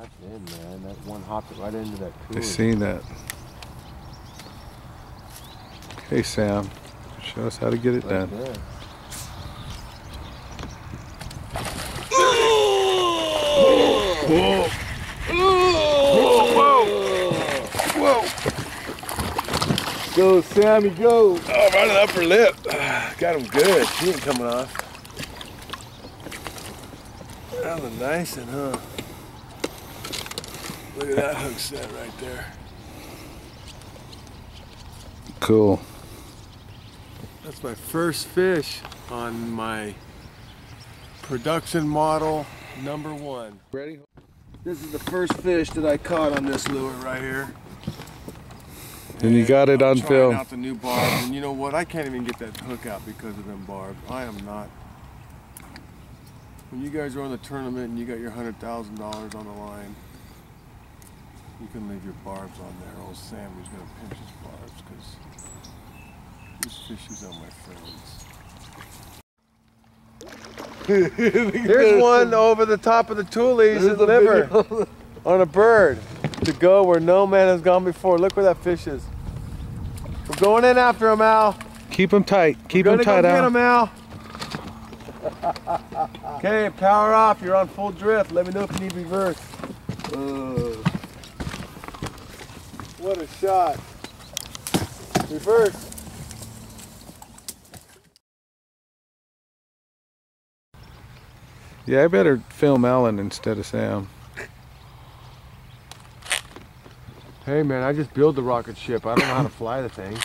That's in, man. That one hopped right into that cooler. I seen that. Okay, Sam. Show us how to get it done. There. Whoa! Whoa! Whoa! Go, Sammy, go! Oh, right on the upper lip. Got him good. He ain't coming off. That was nice and huh? Look at that hook set right there. Cool. That's my first fish on my production model #1. Ready? This is the first fish that I caught on this lure right here. And you got it on trying film. out the new barbs, and you know what? I can't even get that hook out because of them barbs. I am not. When you guys are on the tournament and you got your $100,000 on the line, you can leave your barbs on there. Old Sammy's gonna pinch his barbs because this fish is on my friends. Here's one over the top of the Tules in the liver on a bird to go where no man has gone before. Look where that fish is. We're going in after him, Al. Keep him tight. Keep him tight, Get Al. him, Al. Okay, power off. You're on full drift. Let me know if you need reverse. What a shot. Reverse. Yeah, I better film Alan instead of Sam. Hey man, I just built the rocket ship. I don't know how to fly the thing.